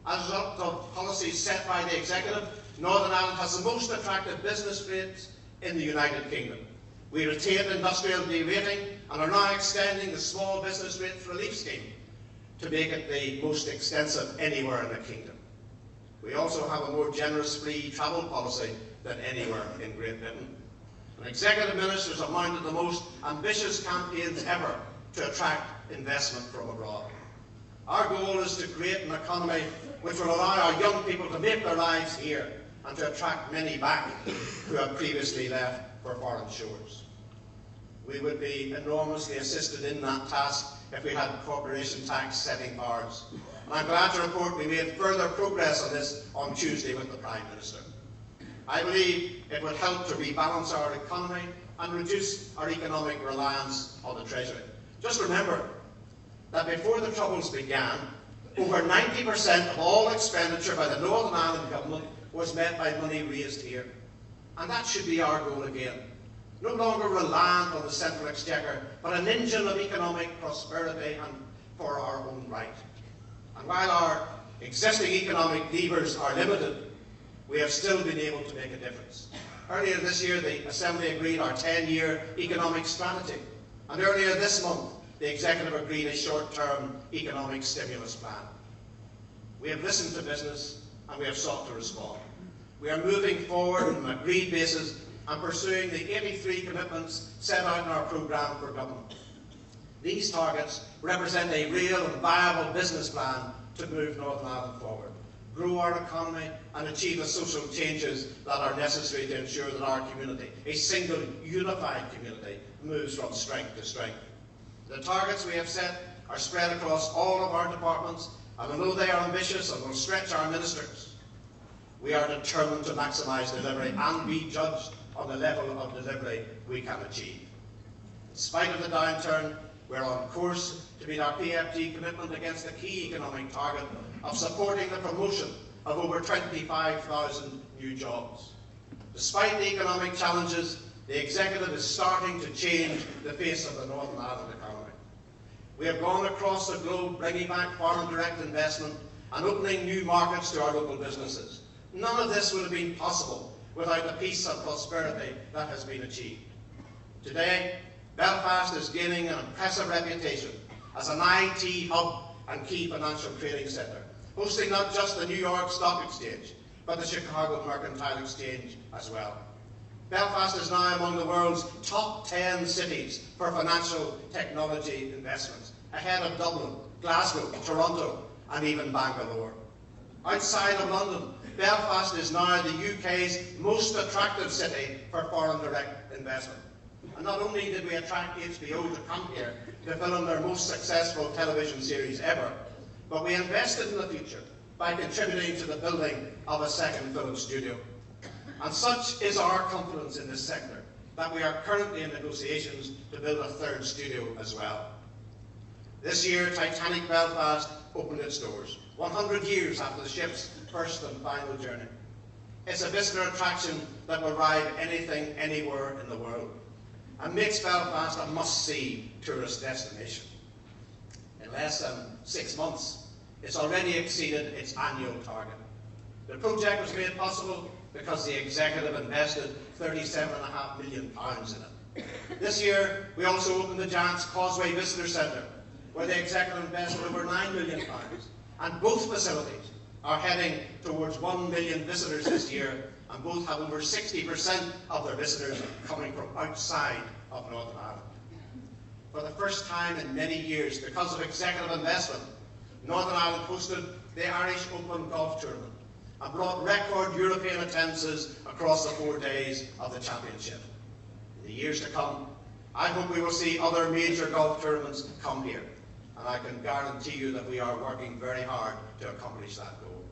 As a result of policies set by the Executive, Northern Ireland has the most attractive business rates in the United Kingdom. We retained industrial derating and are now extending the small business rates relief scheme to make it the most extensive anywhere in the Kingdom. We also have a more generous free travel policy than anywhere in Great Britain. And Executive Ministers have mounted the most ambitious campaigns ever to attract investment from abroad. Our goal is to create an economy which will allow our young people to make their lives here and to attract many back who have previously left for foreign shores. We would be enormously assisted in that task if we had corporation tax setting powers. And I'm glad to report we made further progress on this on Tuesday with the Prime Minister. I believe it would help to rebalance our economy and reduce our economic reliance on the Treasury. Just remember that before the Troubles began, over 90% of all expenditure by the Northern Ireland Government was met by money raised here. And that should be our goal again. No longer reliant on the central exchequer, but an engine of economic prosperity and for our own right. And while our existing economic levers are limited, we have still been able to make a difference. Earlier this year, the Assembly agreed our 10-year economic strategy. And earlier this month, the Executive agreed a short-term economic stimulus plan. We have listened to business and we have sought to respond. We are moving forward on an agreed basis and pursuing the 83 commitments set out in our programme for government. These targets represent a real and viable business plan to move Northern Ireland forward, grow our economy and achieve the social changes that are necessary to ensure that our community, a single, unified community, moves from strength to strength. The targets we have set are spread across all of our departments, and although they are ambitious and will stretch our ministers, we are determined to maximise delivery and be judged on the level of delivery we can achieve. In spite of the downturn, we are on course to meet our PFD commitment against the key economic target of supporting the promotion of over 25,000 new jobs. Despite the economic challenges, the Executive is starting to change the face of the Northern Ireland economy. We have gone across the globe bringing back foreign direct investment and opening new markets to our local businesses. None of this would have been possible without the peace and prosperity that has been achieved. Today, Belfast is gaining an impressive reputation as an IT hub and key financial trading centre, hosting not just the New York Stock Exchange, but the Chicago Mercantile Exchange as well. Belfast is now among the world's top 10 cities for financial technology investments, ahead of Dublin, Glasgow, Toronto, and even Bangalore. Outside of London, Belfast is now the UK's most attractive city for foreign direct investment. And not only did we attract HBO to come here to film their most successful television series ever, but we invested in the future by contributing to the building of a second film studio. And such is our confidence in this sector that we are currently in negotiations to build a third studio as well. This year, Titanic Belfast opened its doors, 100 years after the ship's first and final journey. It's a visitor attraction that will rival anything anywhere in the world and makes Belfast a must-see tourist destination. In less than 6 months, it's already exceeded its annual target. The project was made possible because the Executive invested £37.5 million in it. This year, we also opened the Giant's Causeway Visitor Centre, where the Executive invested over £9 million, and both facilities are heading towards 1 million visitors this year, and both have over 60% of their visitors coming from outside of Northern Ireland. For the first time in many years, because of Executive investment, Northern Ireland hosted the Irish Open Golf Tournament and brought record European attendances across the 4 days of the championship. In the years to come, I hope we will see other major golf tournaments come here, and I can guarantee you that we are working very hard to accomplish that goal.